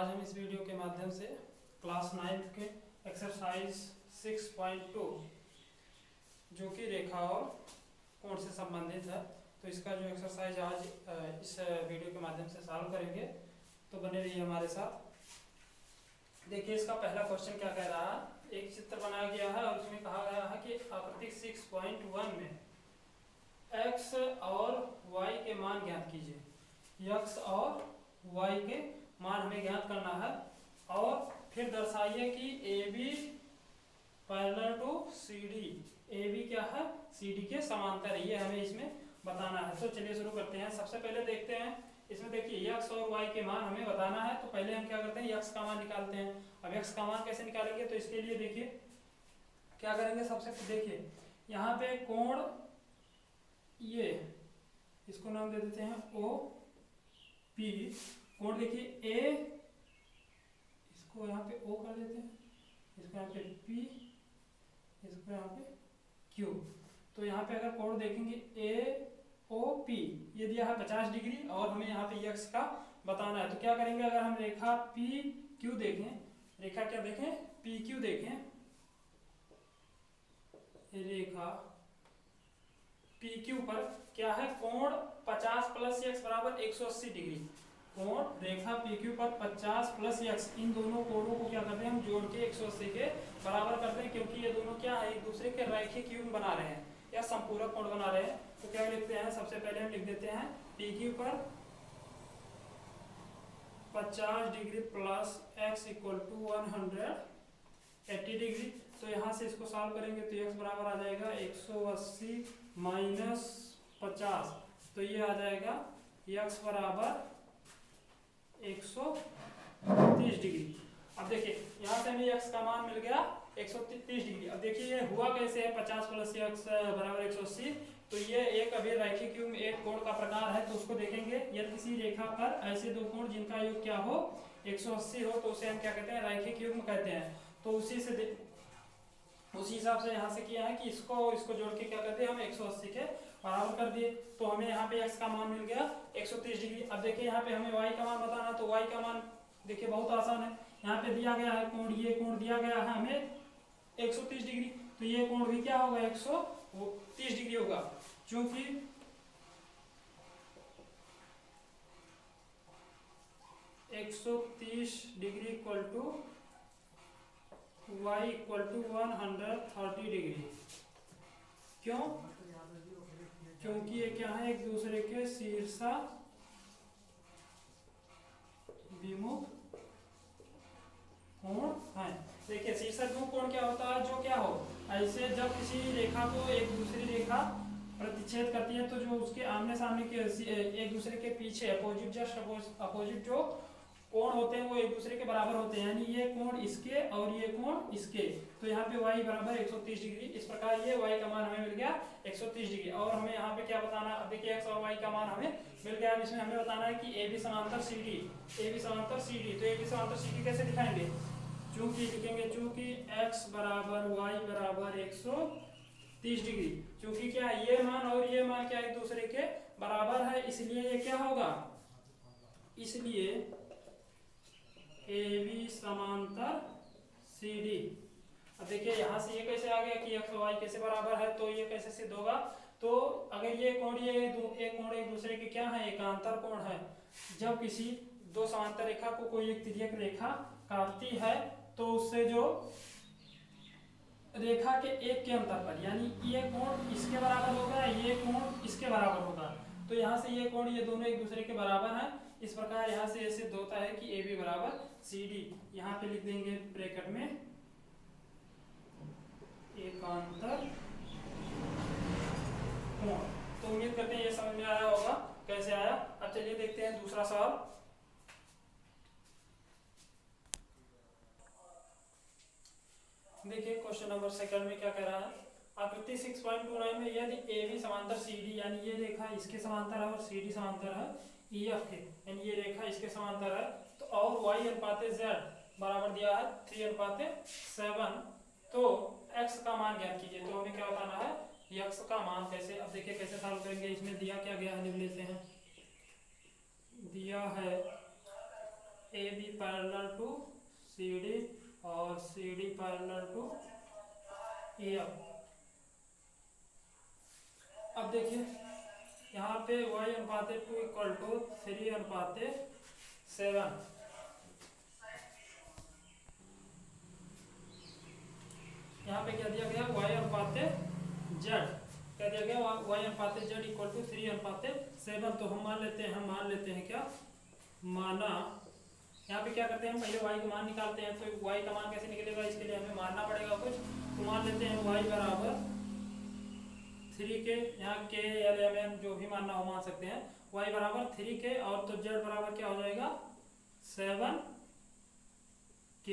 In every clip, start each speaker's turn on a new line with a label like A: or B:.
A: आज हम इस वीडियो के माध्यम से क्लास 9 के एक्सरसाइज 6.2 जो कि रेखा और कोण से संबंधित है, तो इसका जो एक्सरसाइज आज इस वीडियो के माध्यम से सॉल्व करेंगे। तो बने रहिए हमारे साथ। देखिए इसका पहला क्वेश्चन क्या कह रहा है। एक चित्र बनाया गया है और उसमें कहा गया है कि आकृति 6.1 में x और y के मान ज्ञात कीजिए। x और y के मान हमें ज्ञात करना है और फिर दर्शाइए कि AB parallel to CD, AB क्या है, CD के समांतर है, ये हमें इसमें बताना है। तो चलिए शुरू करते हैं। सबसे पहले देखते हैं इसमें, देखिए x और y के मान हमें बताना है। तो पहले हम क्या करते हैं, x का मान निकालते हैं। अब x का मान कैसे निकालेंगे, तो इसके लिए देखिए क्या करेंगे। सबसे देखिए यहाँ पे कोण, ये इसको नाम दे देते हैं OP। कोण देखिए A, इसको यहाँ पे O कर देते हैं, इसको यहाँ पे P, इसको यहाँ पे Q। तो यहाँ पे अगर कोण देखेंगे AOP, ये दिया है 50 डिग्री और हमें यहाँ पे x का बताना है। तो क्या करेंगे, अगर हम रेखा PQ देखें, रेखा क्या देखें, PQ देखें, रेखा PQ पर क्या है, कोण 50 प्लस x बराबर 180 डिग्री। कोण रेखा PQ पर 50 प्लस x, इन दोनों कोणों को क्या करते हैं, हम जोड़ के 180 के बराबर करते हैं, क्योंकि ये दोनों क्या है, एक दूसरे के रैखिक युग्म बना रहे हैं या संपूरक कोण बना रहे हैं। तो क्या लिखते हैं, सबसे पहले हम लिख देते हैं PQ पर 50 degree plus x equal to 180 degree. तो यहाँ से इसको सॉल्व करेंगे तो x बराबर आ जाएगा 180 माइनस 50, तो ये आ जाएगा x बराबर 130 डिग्री। अब देखिए यहाँ से हमें x का मान मिल गया 130 डिग्री। अब देखिए ये हुआ कैसे है, 50 प्लस x बराबर 180। तो ये एक अभी रैखिक युग्म एक कोण का प्रकार है, तो उसको देखेंगे। यदि किसी रेखा पर ऐसे दो कोण जिनका योग क्या हो, 180 हो, तो उसे हम क्या कहते हैं, रैखिक युग्म कहते हैं। तो उसी हिसाब से यहाँ से किया है कि इसको जोड़ के क्या करते हैं, हम 180 के बराबर कर दिए। तो हमें यहाँ पे x का मान मिल गया 130 डिग्री। अब देखिए यहाँ पे हमें y का मान बताना है, तो y का मान देखिए बहुत आसान है। यहाँ पे दिया गया है कोण, ये कोण दिया गया है हमें 130 डिग्री, तो ये कोण भी क्या होगा, 130 डिग्री होगा। चूंकि degree equal to y equal to 130 degree. क्यों, क्योंकि ये क्या है, एक दूसरे के शीर्षा विमुख कोण है। देखिए शीर्षक विमुख कोण क्या होता है, जो क्या हो, ऐसे जब किसी रेखा को एक दूसरी रेखा प्रतिच्छेद करती है, तो जो उसके आमने सामने के एक दूसरे के पीछे अपोजिट, जस्ट अपोजिट जो कोण होते हैं वो एक दूसरे के बराबर होते हैं, यानी ये कोण इसके और ये कोण इसके। तो यहाँ पे y बराबर 130 डिग्री। इस प्रकार ये y का मान हमें मिल गया 130 डिग्री। और हमें यहाँ पे क्या बताना, अब देखिए x और y का मान हमें मिल गया। इसमें हमें बताना है कि AB समांतर CD, AB समांतर CD। तो AB समांतर CD कैसे दिखाएंगे, चूंकि लिखेंगे चूंकि x बराबर y बराबर 130 डिग्री। चूंकि क्या ये मान और ये मान क्या एक दूसरे के बराबर है, इसलिए ये क्या होगा, इसलिए AB समांतर CD। अब देखिए यहाँ से ये कैसे आ गया कि x और y कैसे बराबर है, तो ये कैसे सिद्ध होगा। तो अगर ये कोण, ये एक कोण एक दूसरे के क्या है, एकांतर कोण है। जब किसी दो समांतर रेखा को कोई एक तिर्यक रेखा काटती है, तो उससे जो रेखा के एक के अंतर पर, यानी ये कोण इसके बराबर होगा, ये कोण इसके बराबर होगा। तो यहाँ से ये कोण, ये दोनों एक दूसरे के बराबर हैं। इस प्रकार यहाँ से सिद्ध होता है कि AB बराबर CD। यहाँ पे लिख देंगे ब्रैकेट में एकांतर कोण। तो उम्मीद करते हैं ये समझ में आया होगा कैसे आया। अब चलिए देखते हैं दूसरा सवाल। देखिए क्वेश्चन नंबर सेकंड में क्या कह रहा है, आकृति 6.29 में यदि AB समांतर CD, यानी ये रेखा इसके समांतर है और CD समांतर है EF के, यानी ये रेखा इसके समांतर है, तो और y अनुपात z बराबर दिया है 3:7, तो x का मान ज्ञात कीजिए। तो हमें क्या बताना है, x का मान कैसे। अब देखिए कैसे सॉल्व करेंगे। इसमें दिया क्या गया है, लिख लेते हैं। दिया है A B parallel to C D और C D parallel to A F. अब देखिए यहाँ पे y अनुपात 2 इक्वल टू 3 अनुपात 7। यहाँ पे क्या दिया गया y अनुपात z, क्या दिया गया y अनुपात z इक्वल टू 3 अनुपात 7। तो हम मान लेते हैं क्या, माना यहाँ पे क्या करते हैं हम पहले y का मान निकालते हैं। तो y का मान कैसे निकलेगा, इसके लिए हमें मानना पड़ेगा कुछ। तो मान लेते हैं y बराबर 3k, यहाँ k l m n जो भी मानना हो मान सकते हैं। y बराबर 3k और तो z बराबर क्या हो जाएगा 7k,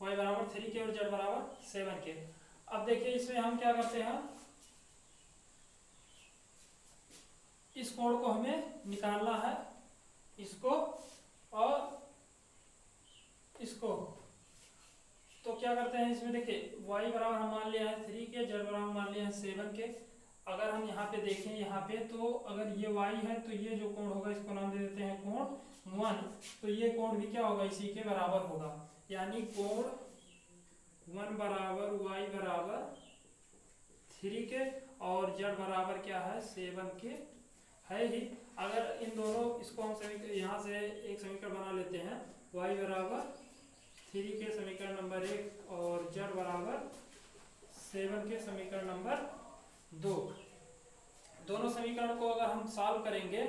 A: y बराबर 3k और z बराबर 7k। अब देखिए इसमें हम क्या करते हैं, इस कोण को हमें निकालना है, इसको और इसको। तो क्या करते हैं इसमें देखिए y बराबर हम मान लिया है 3k, z बराबर मान लिया है 7k। अगर हम यहाँ पे देखें, यहाँ पे तो अगर ये y है तो ये जो कोण होगा इसको नाम दे देते हैं कोण 1। तो ये कोण भी क्या होगा, इसी के बराबर होगा, यानी कोण 1 बराबर y बराबर 3k और z बराबर क्या है 7k है ही। अगर इन दोनों इसको हम यहाँ से एक समीकरण बना लेते हैं, y बराबर 3k समीकरण नंबर 1 और z बराबर 7k समीकरण नंबर 2। दोनों समीकरण को अगर हम सॉल्व करेंगे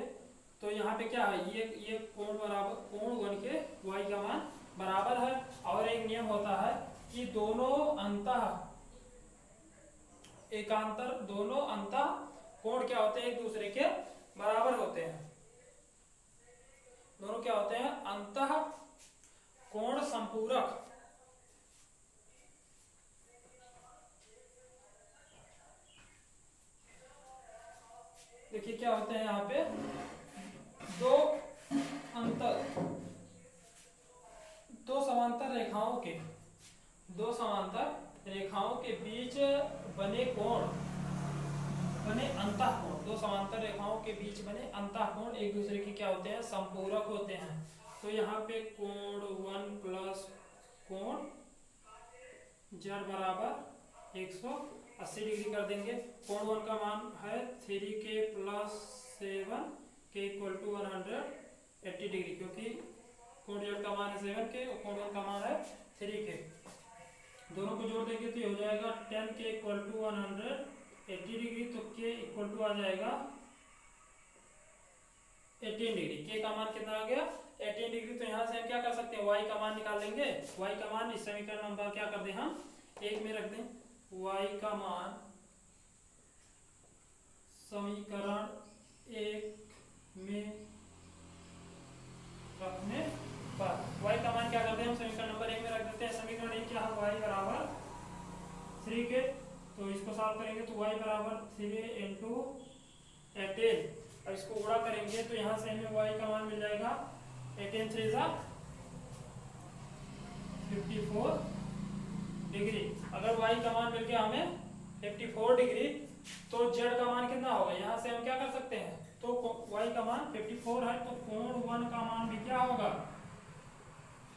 A: तो यहाँ पे क्या है, ये कोण बराबर कोण 1 के y का मान बराबर है। और एक नियम होता है कि दोनों अंतः कोण क्या होते हैं, एक दूसरे के बराबर होते हैं। दोनों क्या होते हैं, अंतः कोण संपूरक। देखिए क्या होते हैं यहाँ पे, दो समांतर रेखाओं के बीच बने अंतःकोण, दो समांतर रेखाओं के बीच बने अंतःकोण एक दूसरे के क्या होते हैं, संपूरक होते हैं। तो यहाँ पे कोण 1 प्लस कोण z बराबर 180 डिग्री कर देंगे। कोण 1 का मान है 3k plus 7k equal to 180 degree, क्योंकि कोण z का मान है 7k और कोण 1 का मान है 3k। दोनों को जोड़ देंगे तो ये हो जाएगा 10k इक्वल टू 180 डिग्री। तो k इक्वल टू आ जाएगा 18 डिग्री। k का मान कितना आ गया 18 डिग्री। तो यहाँ से हम क्या कर सकते हैं, y का मान निकाल लेंगे। y का मान इस समीकरण नंबर क्या कर दें, हम 1 में रख दें। y का मान समीकरण 1 में रखने पर y का मान क्या करते हैं, हम समीकरण नंबर 1 में रख देते हैं। समीकरण 1 क्या है, y बराबर 3k। तो इसको सॉल्व करेंगे तो y बराबर 3 इंटू 18। अब इसको गुणा करेंगे तो यहाँ से हमें y का मान मिल जाएगा 18 3 जा 54 डिग्री। अगर y का मान मिल गया हमें 54 डिग्री तो z का मान कितना होगा, यहाँ से हम क्या कर सकते हैं, तो y का मान 54 है तो कोण 1 का मान भी क्या होगा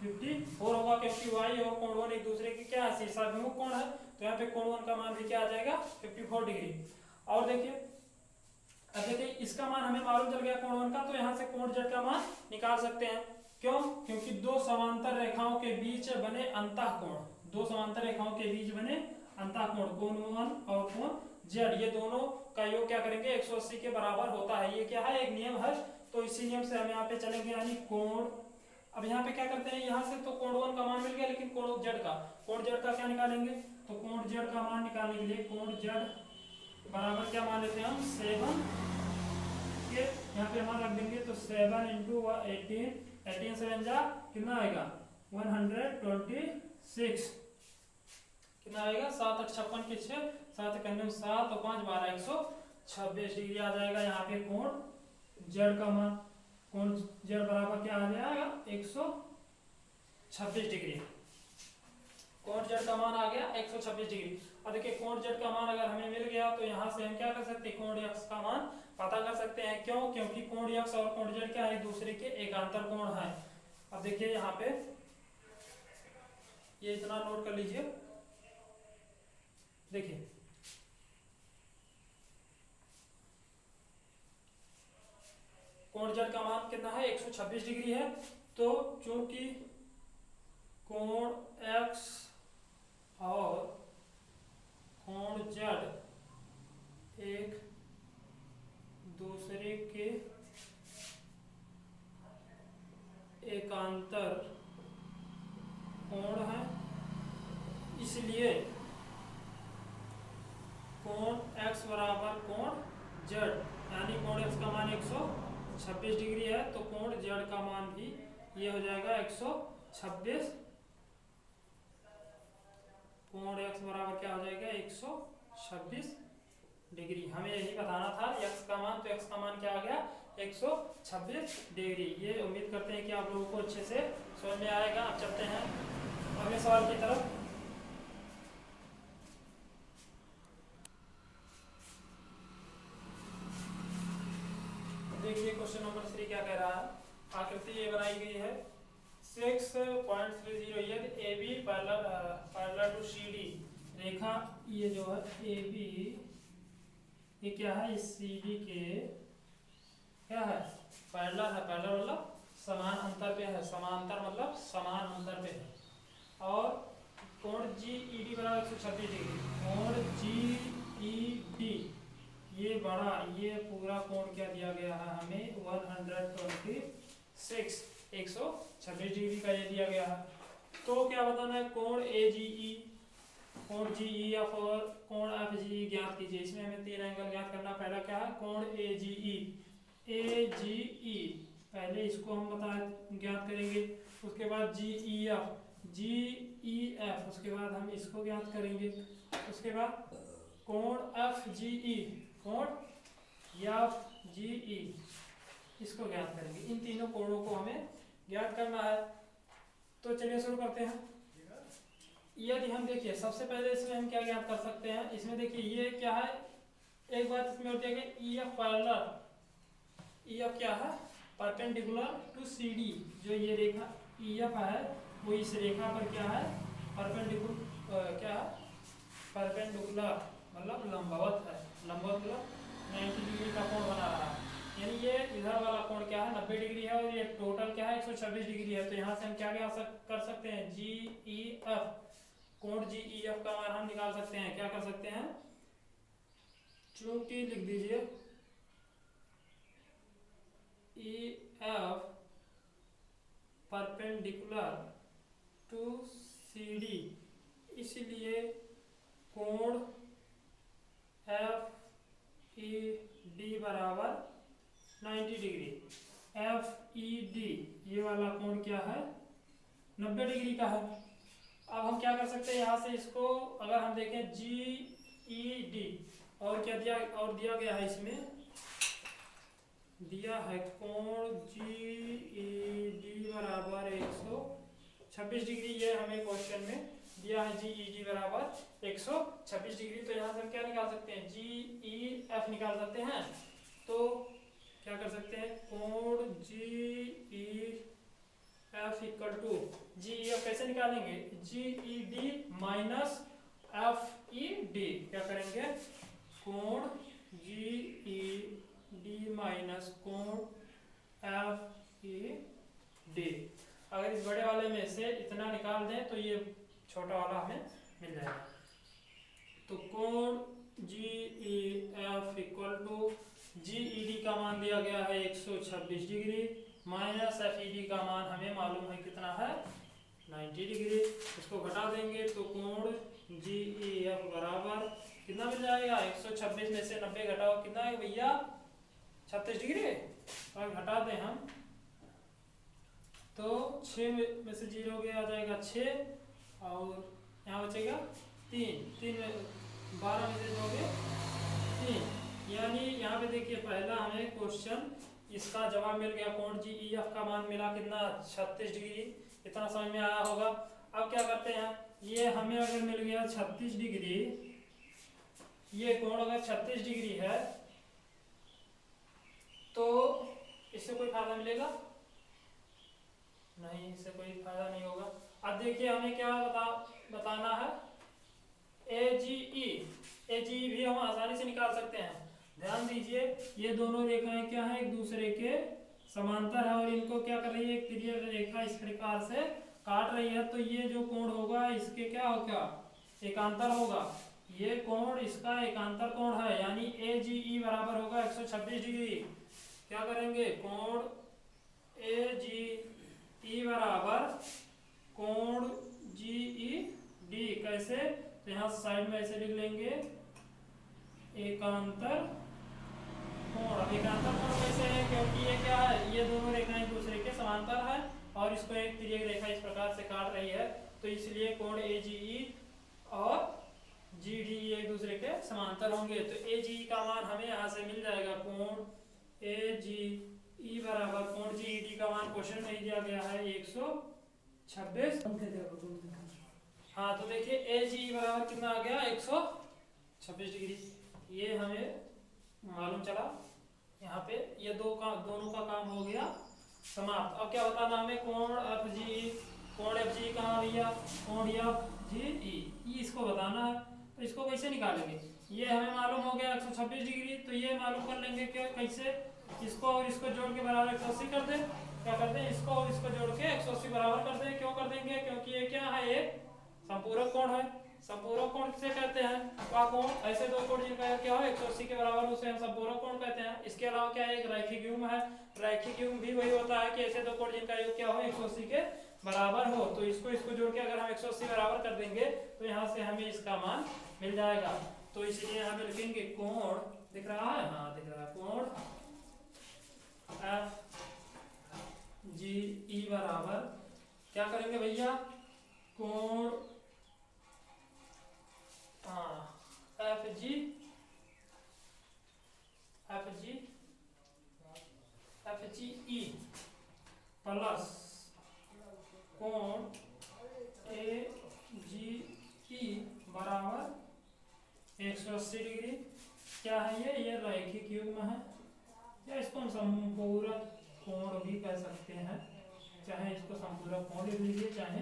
A: 54 होगा, क्योंकि y और कोण 1 एक दूसरे के क्या है, शीर्षाभिमुख कोण है। तो यहाँ पे कोण 1 का मान भी क्या आ जाएगा 54 डिग्री। और देखिए अब देखिए इसका मान हमें मालूम चल गया कोण 1 का, तो यहाँ से कोण z का मान निकाल सकते हैं। क्यों, क्योंकि दो समांतर रेखाओं के बीच बने अंतःकोण, दो समांतर रेखाओं के बीच बने अंतःकोण कोण 1 और कोण z, ये दोनों का योग क्या करेंगे 180 के बराबर होता है। ये क्या है, एक नियम है। तो इसी नियम से हम यहाँ पे चलेंगे, यानी कोण, अब यहाँ पे क्या करते हैं, यहाँ से तो कोण 1 का मान मिल गया, लेकिन कोण z का क्या निकालेंगे, तो कोण z का मान निकालने के लिए कोण z बराबर क्या मान लेते हैं हम 7 के, यहाँ पे मान रख देंगे। तो 7 इंटू 18 7 जा कितना आएगा 126, कितना आएगा 7 8 56 के 6 7 1 7 और 5 12 126 डिग्री आ जाएगा। यहाँ पे कोण z का मान, कोण z बराबर क्या आ जाएगा 126 डिग्री। कोण z का मान आ गया 126 डिग्री। और देखिए कोण z का मान अगर हमें मिल गया तो यहाँ से हम क्या कर सकते हैं, कोण x का मान पता कर सकते हैं। क्यों, क्योंकि कोण x और कोण z क्या है, एक दूसरे के एकांतर कोण है। अब देखिए यहाँ पे ये इतना नोट कर लीजिए। देखिए कोण जेड का मान कितना है 126 डिग्री है। तो चूंकि कोण x और कोण z एक दूसरे के एकांतर कोण है, इसलिए कोण x बराबर कोण z, यानी कोण x का मान 126 डिग्री है तो कोण z का मान भी ये हो जाएगा 126। कोण x बराबर क्या हो जाएगा 126 डिग्री। हमें यही बताना था x का मान, तो x का मान क्या आ गया 126 डिग्री। ये उम्मीद करते हैं कि आप लोगों को अच्छे से समझ में आएगा। अब चलते हैं अगले सवाल की तरफ। देखिए क्वेश्चन नंबर 3 क्या कह रहा है। आकृति ये बनाई गई है 6.30, यदि A B parallel to C D, रेखा ये जो है ए बी ये क्या है इस सी डी के क्या है पैरेलल है। पैरेलल मतलब समान अंतर पे है, समांतर मतलब समान अंतर पे है। और कोण जी ई डी बराबर 126 डिग्री। कोण जी ई डी ये बड़ा, ये पूरा कोण क्या दिया गया है हमें 126 डिग्री का ये दिया गया है। तो क्या बताना है कोण ए जी ई, कोण जी ई एफ और कोण एफ जी ई ज्ञात कीजिए। इसमें हमें 3 एंगल ज्ञात करना। पहला क्या है कोण ए जी ई, ए जी ई पहले इसको हम ज्ञात करेंगे। उसके बाद जी ई एफ, जी ई एफ, उसके बाद हम इसको ज्ञात करेंगे। उसके बाद कोण एफ जी ई, कोण एफ जी ई इसको ज्ञात करेंगे। इन तीनों कोणों को हमें ज्ञात करना है। तो चलिए शुरू करते हैं। यदि हम देखिए सबसे पहले इसमें हम क्या ज्ञात कर सकते हैं। इसमें देखिए ये क्या है, एक बात इसमें होती है कि E F parallel, E F क्या है परपेंडिकुलर टू सी डी। जो ये रेखा ई एफ है वो इस रेखा पर क्या है परपेंडिकुलर, क्या है परपेंडिकुलर मतलब लंबवत है। लंबवत मतलब 90 डिग्री का कोण बना रहा है। यानी ये इधर वाला कोण क्या है 90 डिग्री है और ये टोटल क्या है 126 डिग्री है। तो यहाँ से हम क्या कर सकते हैं जी ई एफ, कोण जी ई एफ का मान हम निकाल सकते हैं। क्या कर सकते हैं, चूंकि लिख दीजिए E F perpendicular to C D, इसलिए कोण एफ ई डी बराबर 90 डिग्री। एफ ई डी ये वाला कोण क्या है 90 डिग्री का है। अब हम क्या कर सकते हैं यहाँ से इसको अगर हम देखें जी ई डी और क्या दिया, और दिया गया है इसमें दिया है कोण जी ई डी बराबर 126 डिग्री। ये हमें क्वेश्चन में दिया है जी ई डी बराबर 126 डिग्री। तो यहाँ से हम क्या निकाल सकते हैं जी ई एफ निकाल सकते हैं। तो क्या कर सकते हैं कोण G E F equal to G E F कैसे निकालेंगे G E D minus F E D. क्या करेंगे कोण जी ई डी माइनस कोण एफ ई डी। अगर इस बड़े वाले में से इतना निकाल दें तो ये छोटा वाला हमें मिल जाएगा। तो कोण G E F equal to G E D का मान दिया गया है 126 degree minus F E D का मान हमें मालूम है कितना है 90 डिग्री। इसको घटा देंगे तो कोण जी ई एफ बराबर कितना मिल जाएगा 126 में से 90 घटाओ कितना है भैया 36 डिग्री। और घटा दें हम तो 6 में से 0 गया आ जाएगा 6 और यहाँ बचेगा 3, 12 में से दोगे 3। यानी यहाँ पे देखिए पहला हमें क्वेश्चन इसका जवाब मिल गया कोण जी ई एफ का मान मिला कितना 36 डिग्री। इतना समझ में आया होगा। अब क्या करते हैं ये हमें अगर मिल गया 36 डिग्री, ये कोण अगर 36 डिग्री है तो इससे कोई फायदा मिलेगा नहीं, इससे कोई फायदा नहीं होगा। अब देखिए हमें क्या बताना है, AGE भी हम आसानी से निकाल सकते हैं। ध्यान दीजिए ये दोनों रेखाएं क्या है, एक दूसरे के समांतर है और इनको क्या कर रही है, एक तिर्यक रेखा इस प्रकार से काट रही है। तो ये जो कोण होगा इसके क्या होगा, एकांतर होगा। ये कोण इसका एकांतर कोण है, यानी AGE बराबर होगा 126 डिग्री। क्या करेंगे, कोण AGE बराबर कोण GED। कैसे, तो यहाँ साइड में ऐसे लिख लेंगे एकांतर कोण। एकांतर कोण कैसे है, क्योंकि ये क्या है, ये दोनों रेखाएं एक दूसरे के समांतर है और इसको एक तिर्यक रेखा इस प्रकार से काट रही है। तो इसलिए कोण AGE और GD एक दूसरे के समांतर होंगे। तो AGE का मान हमें यहाँ से मिल जाएगा, कोण AGE बराबर कोण GED का मान क्वेश्चन में दिया गया है 126। हाँ तो देखिए AGE बराबर कितना आ गया, 126 डिग्री। ये हमें मालूम चला। यहाँ पे ये दोनों का काम हो गया समाप्त। अब क्या बताना हमें, कोण FGE कहाँ भैया, कोण FGE इसको बताना है। तो इसको कैसे निकालेंगे, ये हमें मालूम हो गया 126 डिग्री। तो ये मालूम कर लेंगे क्या, कैसे, इसको और इसको जोड़ के बराबर 180 कर दे। क्या कर दें, इसको और इसको जोड़ के 180 बराबर कर दें। क्यों कर देंगे, क्योंकि ये क्या है, एक संपूरक कोण है। संपूरक कोण किसे कहते हैं, वह कोण ऐसे दो कोण जिनका क्या हो 180 के बराबर, उसे हम संपूरक कोण कहते हैं। इसके अलावा क्या है, एक रैखिक युग्म है। रैखिक युग्म भी वही होता है कि ऐसे दो कोण जिनका योग क्या हो 180 के बराबर हो। तो इसको जोड़ के अगर हम 180 बराबर कर देंगे तो यहाँ से हमें इसका मान मिल जाएगा। तो इसलिए यहाँ पे लिखेंगे कोण, दिख रहा है, हाँ दिख रहा है, कोण FGE बराबर क्या करेंगे भैया, कोण FGE प्लस कोण AGE बराबर 180 डिग्री। क्या है ये रैखिक युग्म है, या इसको हम संपूरक कोण भी कह सकते हैं। चाहे इसको संपूरक कोण लिख लीजिए, चाहे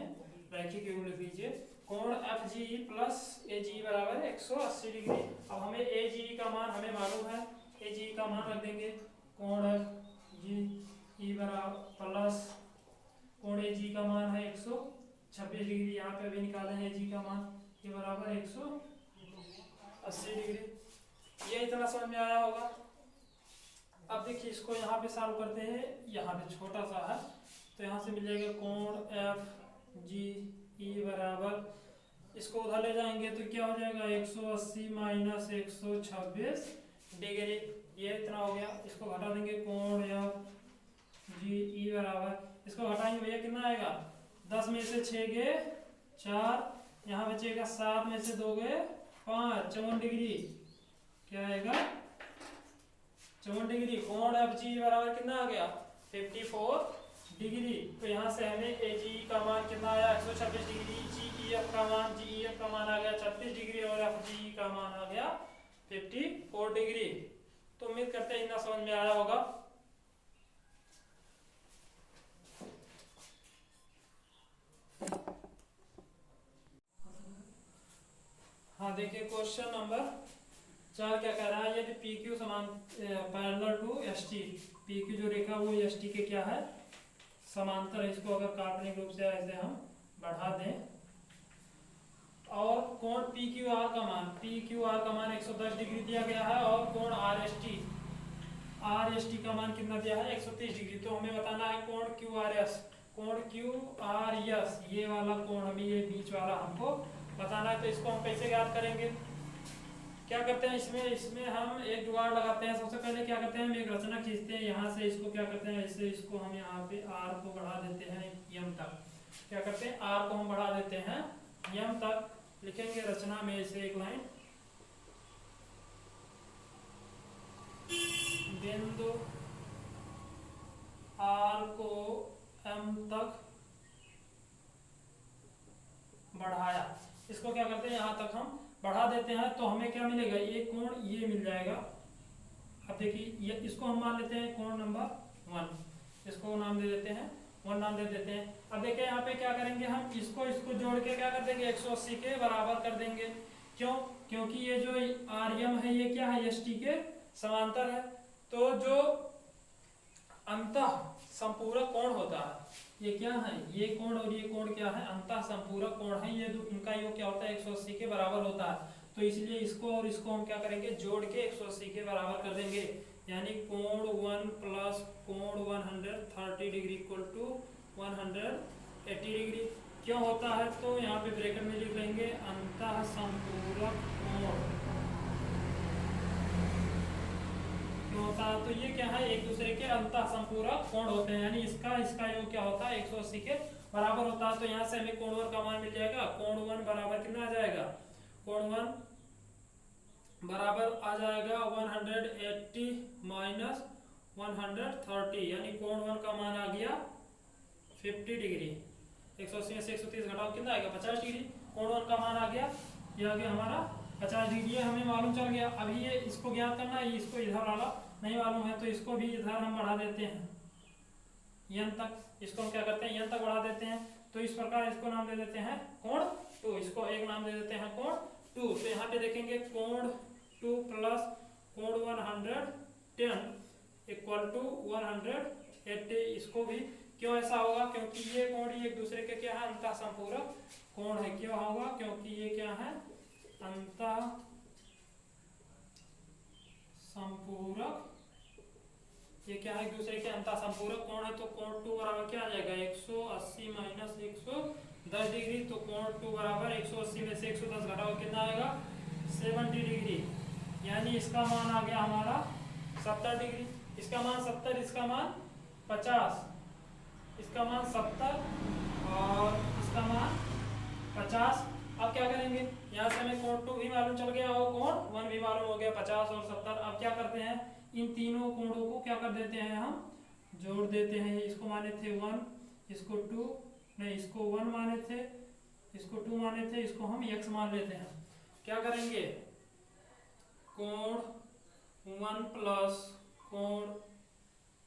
A: रैखिक युग्म लिख लीजिए। कोण FGE प्लस AGE बराबर 180 डिग्री। अब हमें AGE का मान हमें मालूम है, AGE का मान रख देंगे, कोण FGE बराबर प्लस कोण AGE का मान है 126 डिग्री। यहाँ पे भी निकाले हैं AGE का मान, ये बराबर 180 डिग्री। ये इतना समझ में आया होगा। अब देखिए इसको यहाँ पे सॉल्व करते हैं, यहाँ पे छोटा सा है तो यहाँ से मिल जाएगा कोण FGE बराबर, इसको उधर ले जाएंगे तो क्या हो जाएगा 180 माइनस 126 डिग्री। ये इतना हो गया। इसको घटा देंगे, कोण FGE बराबर, इसको घटाएंगे भैया कितना आएगा, 10 में से 6 गए 4, यहाँ बचेगा 7 में से 2 गए 5, 54 डिग्री। क्या आएगा 54 डिग्री। कोण FGE बराबर कितना आ गया 54 डिग्री। तो यहाँ से हमें AGE का मान कितना आया 126 डिग्री, GEF का मान आ गया 36 डिग्री और FGE का मान आ गया 54 डिग्री। तो उम्मीद करते हैं इतना समझ में आया होगा। हाँ देखिए क्वेश्चन नंबर 4 क्या कह रहा है, यदि PQ समान पैरेलल टू ST, PQ जो रेखा वो ST के क्या है समांतर है। इसको अगर काल्पनिक रूप से ऐसे हम बढ़ा दें और कोण PQR का मान 110 डिग्री दिया गया है और कोण RST का मान कितना दिया है 130 डिग्री। तो हमें बताना है कोण QRS, ये वाला कोण हमें, ये बीच वाला हमको बताना है। तो इसको हम कैसे ज्ञात करेंगे, क्या करते हैं इसमें हम एक जुगाड़ लगाते हैं। सबसे पहले क्या करते हैं, हम एक रचना खींचते हैं। यहाँ से इसको क्या करते हैं, ऐसे इसको हम यहाँ पे R को बढ़ा देते हैं m तक। क्या करते हैं, R को हम बढ़ा देते हैं m तक। लिखेंगे रचना में ऐसे एक लाइन, बिंदु R को m तक बढ़ाया। इसको क्या करते हैं, यहाँ तक हम बढ़ा देते हैं तो हमें क्या मिलेगा, एक कोण ये मिल जाएगा। अब देखिए ये इसको हम मान लेते हैं कोण नंबर 1, इसको नाम दे देते हैं 1 नाम दे देते हैं। अब देखिए यहाँ पे क्या करेंगे, हम इसको जोड़ के क्या कर देंगे 180 के बराबर कर देंगे। क्यों? क्योंकि ये जो आर्यम है ये क्या है, एस टी के समांतर है। तो जो अंतः संपूरक कोण होता है ये क्या है, ये कोण और ये कोण क्या है, अंतः संपूरक कोण है। ये इनका योग क्या होता है 180 के बराबर होता है। तो इसलिए इसको और इसको हम क्या करेंगे जोड़ के 180 के बराबर कर देंगे। यानी कोण 1 प्लस कोण 130 डिग्री इक्वल टू 180 डिग्री। क्यों होता है, तो यहाँ पे ब्रैकेट में लिख लेंगे अंतः संपूरक कोण क्यों होता है, तो ये क्या है एक दूसरे के अंतः संपूरक कोण होते हैं। यानी इसका योग क्या होता है 180 के बराबर होता है। तो यहाँ से हमें कोण 1 का मान मिल जाएगा। कोण 1 बराबर कितना आ जाएगा, कोण 1 बराबर आ जाएगा 180 माइनस 130, यानी कोण 1 का मान आ गया 50 डिग्री। 180 में से 130 घटाओ कितना आएगा 50 डिग्री। कोण 1 का मान आ गया, ये आ गया हमारा 50 डिग्री। ये हमें मालूम चल गया। अभी ये इसको ज्ञात करना है, इसको इधर वाला नहीं मालूम है, तो इसको भी इधर हम बढ़ा देते हैं n तक। इसको हम क्या करते हैं n तक बढ़ा देते हैं। तो इस प्रकार इसको नाम दे देते हैं कोण 2, इसको एक नाम दे देते हैं कोण 2। तो यहाँ पे देखेंगे कोण 2 प्लस कोण 110 इक्वल टू 180। इसको भी क्यों ऐसा होगा, क्योंकि ये कोण एक दूसरे के क्या है अंतः संपूरक कोण है। क्यों होगा, क्योंकि ये क्या है अंतः संपूरक, ये क्या है एक दूसरे के अंतः संपूरक कोण है। तो कोण 2 बराबर क्या आ जाएगा 180 माइनस 110 डिग्री। तो कोण 2 बराबर 180 में से 110 घटाओ कितना आएगा 70 डिग्री। यानी इसका मान आ गया हमारा 70 डिग्री। इसका मान 70, इसका मान 50, इसका मान 70 और इसका मान 50। अब क्या करेंगे, यहाँ से हमें कोण 2 भी मालूम चल गया और कोण 1 भी मालूम हो गया 50 और 70। अब क्या करते हैं, इन तीनों कोणों को क्या कर देते हैं हम जोड़ देते हैं। इसको माने थे 1, इसको 2, नहीं इसको 1 माने थे, इसको 2 माने थे, इसको हम x मान लेते हैं। क्या करेंगे कोण 1 प्लस कोण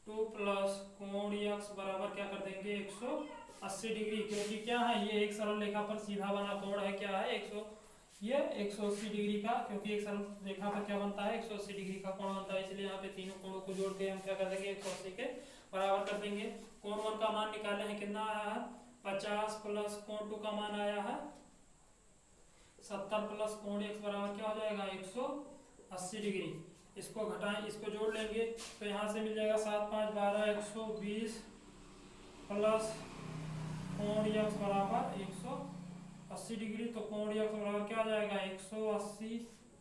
A: 2 प्लस कोण x बराबर क्या कर देंगे 180 डिग्री। क्योंकि क्या है ये एक सरल रेखा पर सीधा बना कोण है, क्या है 180 डिग्री का। क्योंकि एक सरल रेखा पर क्या बनता है 180 डिग्री का कोण बनता है। इसलिए यहाँ पे तीनों कोणों को जोड़ के हम क्या कर देंगे 180 के बराबर कर देंगे। कोण 1 का मान निकाले हैं, कितना आया है 50 प्लस कोण 2 का मान आया है 70 प्लस कोण x बराबर क्या हो जाएगा 180 डिग्री। इसको घटाएं, इसको जोड़ लेंगे तो यहाँ से मिल जाएगा 7 5 12 120 प्लस कोण x बराबर 180 डिग्री। तो कोण x बराबर क्या आ जाएगा 180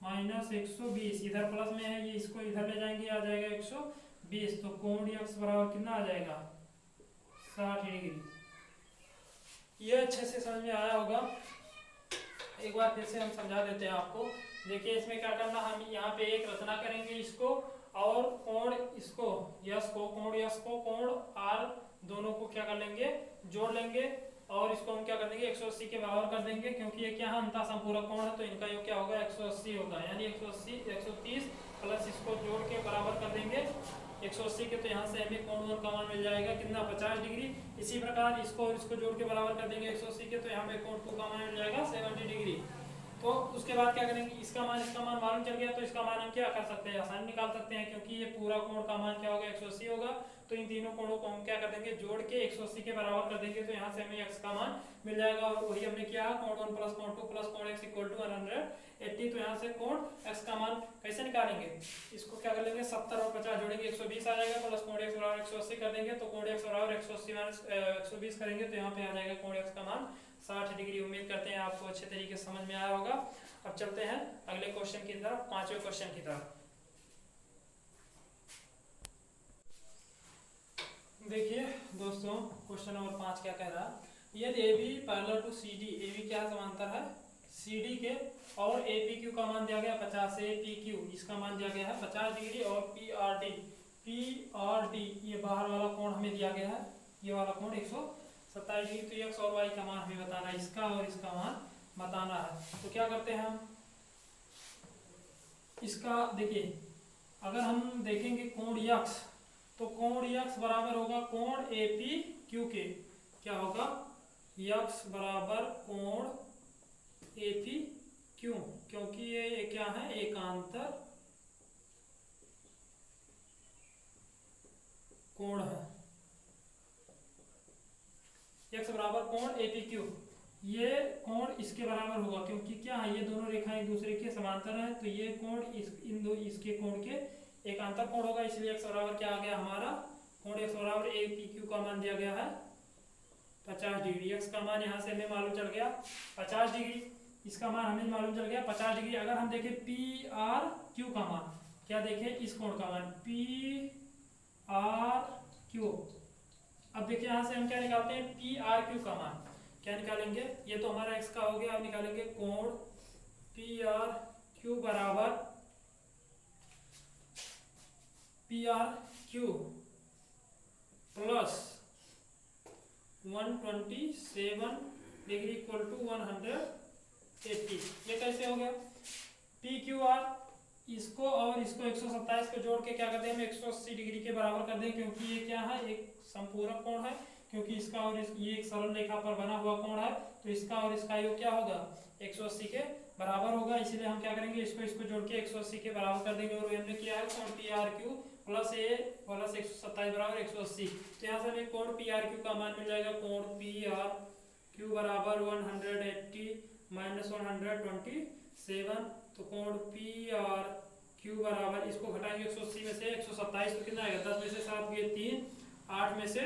A: माइनस 120, इधर प्लस में है ये, इसको इधर ले जाएंगे आ जाएगा 120। तो कोण x बराबर कितना आ जाएगा 60 डिग्री। ये अच्छे से समझ में आया होगा। एक बार फिर से हम समझा देते हैं आपको। देखिए इसमें क्या करना, हम यहाँ पे एक रचना करेंगे इसको और कोण इसको यस को कोण यस को कोण आर दोनों को क्या कर लेंगे जोड़ लेंगे और इसको हम क्या कर देंगे 180 के बराबर कर देंगे। क्योंकि ये क्या है अंतः संपूरक कोण है, तो इनका योग क्या होगा 180 होगा। यानी 180 130 प्लस इसको जोड़ के बराबर कर देंगे 180 के। तो यहाँ से हमें कोण 1 का मान मिल जाएगा कितना 50 डिग्री। इसी प्रकार इसको और इसको जोड़ के बराबर कर देंगे 180 के। तो यहाँ पे कोण 2 का मान मिल जाएगा 70 डिग्री। तो उसके बाद क्या करेंगे, इसका मान मालूम चल गया तो इसका मान हम क्या कर सकते हैं आसानी निकाल सकते हैं। क्योंकि ये पूरा कोण का मान क्या होगा 180 होगा। तो इन तीनों कोणों को हम क्या कर देंगे जोड़ के 180 के बराबर कर देंगे। तो यहाँ से हमें x का मान मिल जाएगा और वही हमने किया कोण 1 प्लस कोण 2 प्लस कोण x इक्वल टू 180। तो यहाँ से कोण x का मान कैसे निकालेंगे, इसको क्या कर लेंगे 70 और 50 जोड़ेंगे 120 आ जाएगा प्लस कोण x बराबर 180 कर देंगे। तो कोण x बराबर 180 माइनस 120 करेंगे तो यहाँ पे आ जाएगा कोण x का मान 60 डिग्री। उम्मीद करते हैं आपको अच्छे तरीके से समझ में आया होगा। अब चलते हैं अगले क्वेश्चन की तरफ, 5वें क्वेश्चन की तरफ। देखिए दोस्तों क्वेश्चन नंबर 5 क्या कह रहा है, यदि AB parallel to CD, AB क्या समांतर है CD के और APQ का मान दिया गया 50 है, APQ इसका मान दिया गया है 50 डिग्री और PRD ये बाहर वाला कोण हमें दिया गया है, ये वाला कोण 127 डिग्री। तो x और y का मान हमें बताना है, इसका और इसका मान बताना है। तो क्या करते हैं हम इसका, देखिए अगर हम देखेंगे कोण x तो कोण यक्स बराबर होगा कोण एपी क्यू के। क्या होगा? यक्स बराबर कोण एपी क्यू, क्योंकि ये क्या है? एकांतर कोण है। यक्स बराबर कोण एपी क्यू, ये कोण इसके बराबर होगा क्योंकि क्या है? ये दोनों रेखाएं एक दूसरे के समांतर हैं, तो ये कोण इसके कोण के एकांतर कोण होगा। इसलिए एक्स बराबर क्या आ गया हमारा? कोण एक्स बराबर ए पी क्यू का मान दिया गया है 50 डिग्री। एक्स का मान यहाँ से हमें मालूम चल गया 50 डिग्री, इसका मान हमें मालूम चल गया 50 डिग्री। अगर हम देखें पी आर क्यू का मान, क्या देखें? इस कोण का मान पी आर क्यू। अब देखिए यहाँ से हम क्या निकालते हैं? पी आर क्यू का मान क्या निकालेंगे? ये तो हमारा एक्स का हो गया। अब निकालेंगे कोण पी आर क्यू बराबर P R Q plus 127 degree equal to 180। ये कैसे हो गया? पी क्यू आर, इसको और इसको 127 को जोड़ के क्या करते हैं? हम 180 डिग्री के बराबर कर दें, क्योंकि ये क्या है? एक संपूरक कोण है, क्योंकि इसका और ये एक सरल रेखा पर बना हुआ कोण है, तो इसका और इसका योग क्या होगा? 180 के बराबर होगा। इसलिए हम क्या करेंगे? इसको जोड़ के 180 के बराबर कर देंगे। और हमने किया है कोण पी आर क्यू प्लस ए प्लस 127 बराबर 180। तो यहाँ से हमें कोण पी आर क्यू का मान मिल जाएगा। कोण पी आर क्यू बराबर 180 माइनस 127। तो कोण पी आर क्यू बराबर, इसको घटाएंगे 180 में से 127, तो कितना आएगा? 10 में से 7 गए 3, 8 में से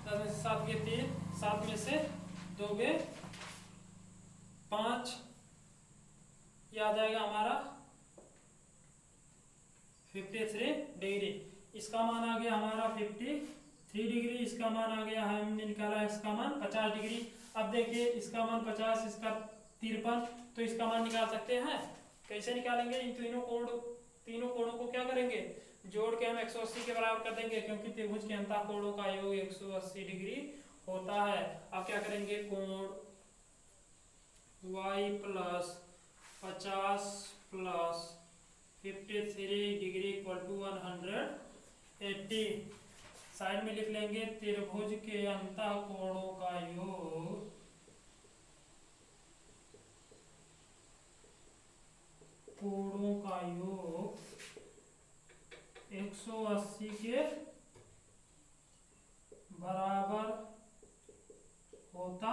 A: 10 में से 7 गए 3, 7 में से 2 गए 5, ये आ जाएगा हमारा 53 डिग्री। इसका मान आ गया हमारा 53 डिग्री। इसका मान आ गया, हमने निकाला इसका मान 50 डिग्री। अब देखिए इसका मान 50, इसका 53, तो इसका मान निकाल सकते हैं। कैसे निकालेंगे? इन तीनों कोणों को क्या करेंगे? जोड़ के हम 180 के बराबर कर देंगे, क्योंकि त्रिभुज के अंतः कोणों का योग 180 डिग्री होता है। अब क्या करेंगे? कोण y plus 50 plus 53 degree equal to 180। Side में लिख लेंगे त्रिभुज के अंतः कोणों का योग कोणों का योग 180 के बराबर होता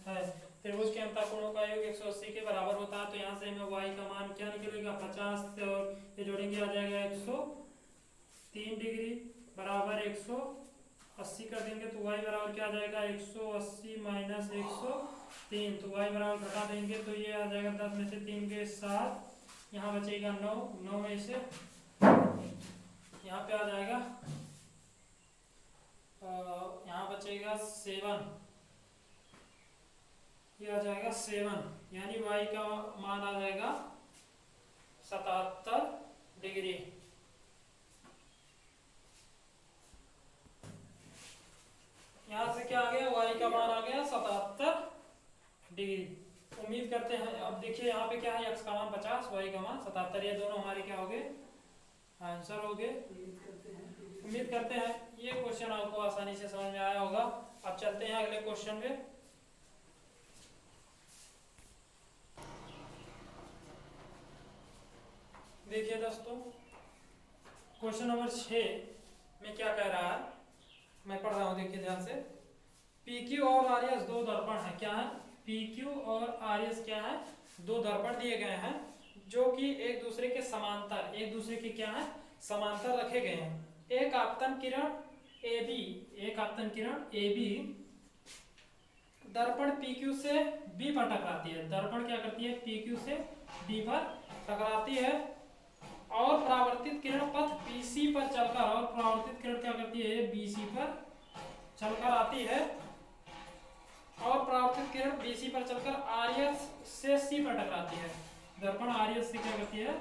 A: है। त्रिभुज के अंतः कोणों का योग 180 के बराबर होता है। तो यहाँ से हमें y का मान क्या निकलेगा? 50 से और ये जोड़ेंगे आ जाएगा 103 डिग्री बराबर 180 कर देंगे, तो y बराबर क्या आ जाएगा? 180 माइनस 103। तो y बराबर घटा देंगे तो ये आ जाएगा 10 में से 3 के 7, यहाँ बचेगा 9, 9 में से यहाँ पे आ जाएगा यहाँ बचेगा 7, ये आ जाएगा 7, यानी y का मान आ जाएगा 77 डिग्री। यहाँ से क्या आ गया? y का मान आ गया 77 डिग्री। उम्मीद करते हैं, अब देखिए यहाँ पे क्या है? x का मान 50, y का मान 77, ये दोनों हमारे क्या हो गए? आंसर हो गए। उम्मीद करते हैं ये क्वेश्चन आपको आसानी से समझ में आया होगा। अब चलते हैं अगले क्वेश्चन में। देखिए दोस्तों, क्वेश्चन नंबर 6 में क्या कह रहा है, मैं पढ़ रहा हूँ, देखिए ध्यान से। PQ और RS दो दर्पण है। क्या है? PQ और RS क्या है? दो दर्पण दिए गए हैं जो कि एक दूसरे के समांतर, एक दूसरे के क्या है? समांतर रखे गए हैं। एक आपतन किरण AB दर्पण PQ से B पर टकराती है। दर्पण क्या करती है? PQ से B पर टकराती है और परावर्तित किरण पथ BC पर चलकर, और परावर्तित किरण क्या करती है? BC पर चलकर आती है और परावर्तित किरण BC पर चलकर RS से C पर टकराती है। दर्पण RS से क्या करती है?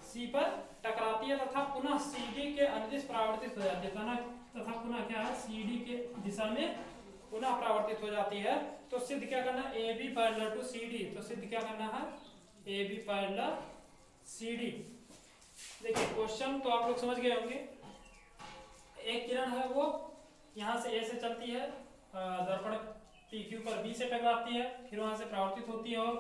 A: C पर टकराती है तथा पुनः CD के अनुदिश परावर्तित हो जाती है। तथा पुनः क्या है? CD के दिशा में पुनः परावर्तित हो जाती है। तो सिद्ध क्या करना है? AB parallel to CD। तो सिद्ध क्या करना है? AB parallel CD। देखिए क्वेश्चन तो आप लोग समझ गए होंगे। एक किरण है वो यहाँ से ए से चलती है, दर्पण PQ पर B से टकराती है, फिर वहां से परावर्तित होती है और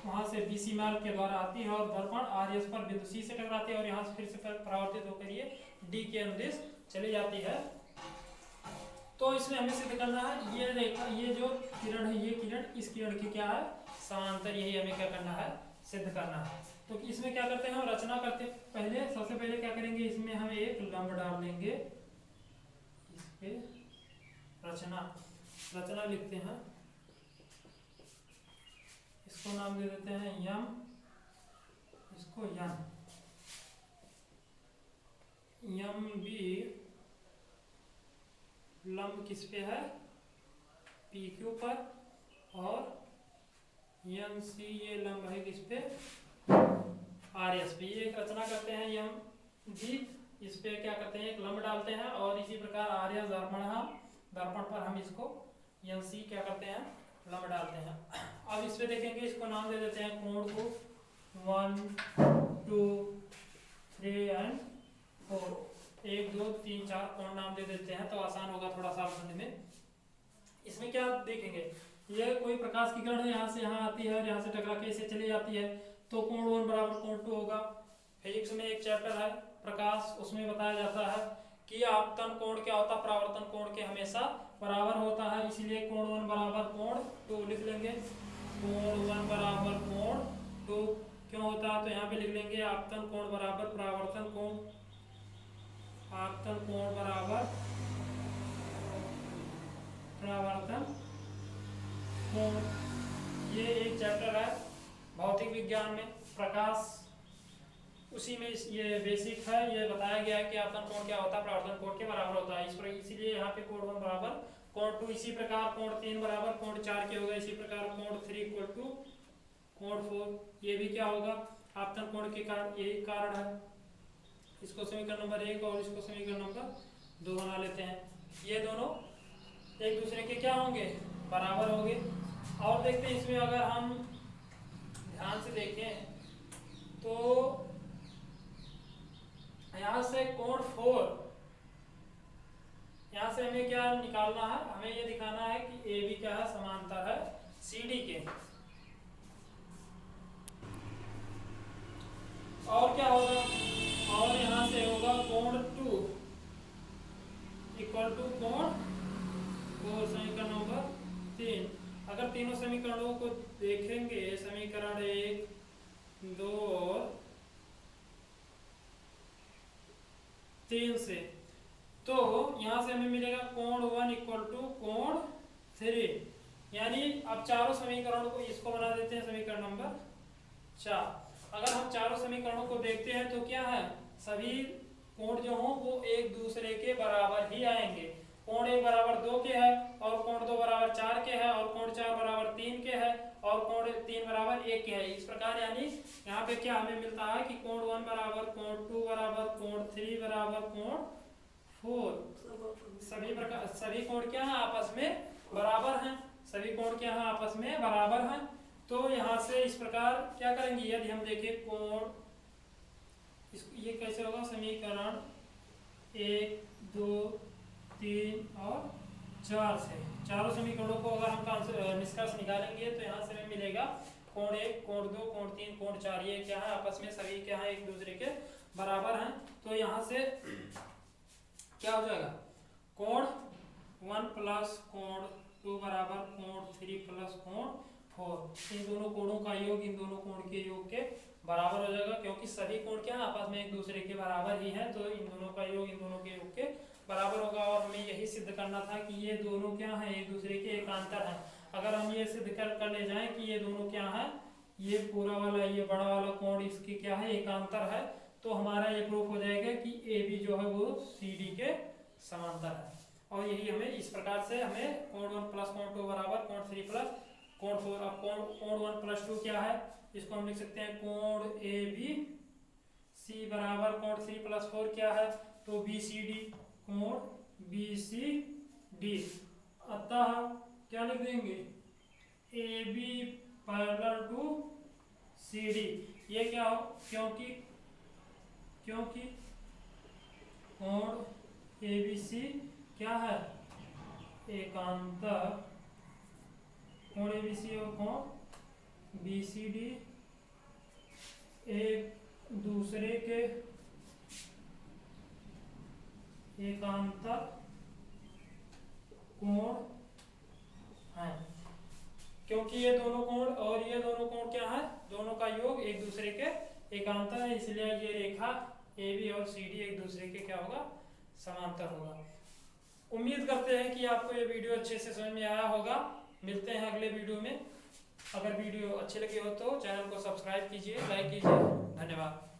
A: वहां से BC मार्ग के द्वारा आती है और दर्पण RS पर बिंदु C से टकराती है और यहाँ से फिर से परावर्तित होकर ये D के अनुदिश चली जाती है। तो इसमें हमें सिद्ध करना है ये रेखा, ये जो किरण है, ये किरण इस किरण की क्या है, समांतर, यही हमें क्या करना है, सिद्ध करना है। तो इसमें क्या करते हैं हम, रचना करते हैं। पहले सबसे पहले क्या करेंगे, इसमें हम एक लंब डाल देंगे, इस पे रचना लिखते हैं, इसको नाम दे देते हैं यम, इसको यम बी लंब किस पे है, PQ पर, और यम सी ये लंब है किस पे, RS पे। ये एक रचना करते हैं यम जी, इस पे क्या करते हैं, एक लंब डालते हैं और इसी प्रकार RS दर्पण पर हम इसको यम सी क्या करते हैं, लंब डालते हैं। अब इस पे देखेंगे, इसको नाम दे देते हैं कोण को 1 2 3 एंड 4, 1 2 3 4 कोण नाम दे देते हैं, तो आसान होगा थोड़ा सा समझने में। इसमें क्या देखेंगे, ये कोई प्रकाश की किरण है, यहाँ से यहाँ आती है और यहाँ से टकरा के इसे चली जाती है, तो कोण 1 बराबर कोण 2 होगा। फिजिक्स में एक चैप्टर है प्रकाश, उसमें बताया जाता है कि आपतन कोण क्या होता है, परावर्तन कोण के हमेशा बराबर होता है, इसीलिए कोण 1 बराबर कोण 2 लिख लेंगे। कोण 1 बराबर कोण 2 क्यों होता है, तो यहाँ पे लिख लेंगे आपतन कोण बराबर परावर्तन कोण, आपतन कोण बराबर परावर्तन कोण। ये एक चैप्टर है भौतिक विज्ञान में, प्रकाश, उसी में ये बेसिक है, ये बताया गया है कि आपतन कोण क्या होता है, परावर्तन कोण के बराबर होता है। इस पर इसीलिए यहाँ पे कोण 1 बराबर कोण 2, इसी प्रकार कोण 3 बराबर कोण 4 के होगा, इसी प्रकार कोण 3 इक्वल टू कोण 4, ये भी क्या होगा, आपतन कोण के कारण, यही कारण है। इसको समीकरण नंबर 1 और इसको समीकरण नंबर 2 बना लेते हैं। ये दोनों एक दूसरे के क्या होंगे, बराबर होंगे। और देखते हैं इसमें अगर हम ध्यान से देखें तो यहाँ से कोण 4, यहाँ से हमें क्या निकालना है, हमें ये दिखाना है कि AB क्या है, समांतर है CD के। और क्या होगा, और यहाँ से होगा कोण 2 इक्वल टू कोण 4, समीकरण नंबर 3। अगर तीनों समीकरणों को देखेंगे, समीकरण 1 2 और 3 से, तो यहाँ से हमें मिलेगा कोण 1 इक्वल टू कोण 3, यानी अब चारों समीकरणों को, इसको बना देते हैं समीकरण नंबर 4। अगर हम चारों समीकरणों को देखते हैं तो क्या है, सभी कोण जो हों वो एक दूसरे के बराबर ही आएंगे। कोण 1 बराबर 2 के है, और कोण 2 बराबर 4 के है, और कोण 4 बराबर 3 के है, और कोण 3 बराबर 1 के है। इस प्रकार यानी यहाँ पे क्या हमें मिलता है कि कोण 1 बराबर कोण 2 बराबर कोण 3 बराबर कोण 4, सभी कोण क्या है, आपस में बराबर हैं, सभी कोण क्या है, आपस में बराबर हैं। तो यहाँ से इस प्रकार क्या करेंगे, यदि हम देखें कोण, ये कैसे होगा, समीकरण 1 2 3 और 4 से चारों समीकरणों को अगर हम निष्कर्ष निकालेंगे तो यहाँ से हमें मिलेगा कोण 1 कोण 2 कोण 3 कोण 4, ये क्या है, आपस में सभी क्या है, एक दूसरे के बराबर हैं। तो यहाँ से क्या हो जाएगा, कोण 1 प्लस कोण 2 बराबर कोण 3 प्लस कोण 4, इन दोनों कोणों का योग इन दोनों कोण के योग के बराबर हो जाएगा, क्योंकि सभी कोण क्या है, आपस में एक दूसरे के बराबर ही हैं, तो इन दोनों का योग इन दोनों के योग के बराबर होगा। और हमें यही सिद्ध करना था कि ये दोनों क्या हैं, एक दूसरे के एकांतर हैं। अगर हम ये सिद्ध कर ले जाएं कि ये दोनों क्या है, ये पूरा वाला, ये बड़ा वाला कोण इसकी क्या है, एकांतर है, तो हमारा ये प्रूफ हो जाएगा कि AB जो है वो CD के समांतर है। और यही हमें इस प्रकार से हमें कोण 1 प्लस कोण 2 बराबर कोण 3 प्लस कोण 4। अब कोण 1 प्लस 2 क्या है, इसको हम लिख सकते हैं कोण ABC बराबर कोण 3 प्लस 4 क्या है, तो BCD, कोण BCD। अतः क्या लिख देंगे, AB पैरेलल टू CD। ये क्या हो, क्योंकि कोण ABC क्या है, एकांतर कोण ABC और कोण BCD एक दूसरे के एकांतर कोण हैं, क्योंकि ये दोनों कोण और ये दोनों कोण क्या है, दोनों का योग एक दूसरे के एकांतर है, इसलिए ये रेखा AB और CD एक दूसरे के क्या होगा, समांतर होगा। उम्मीद करते हैं कि आपको ये वीडियो अच्छे से समझ में आया होगा। मिलते हैं अगले वीडियो में। अगर वीडियो अच्छी लगी हो तो चैनल को सब्सक्राइब कीजिए, लाइक कीजिए। धन्यवाद।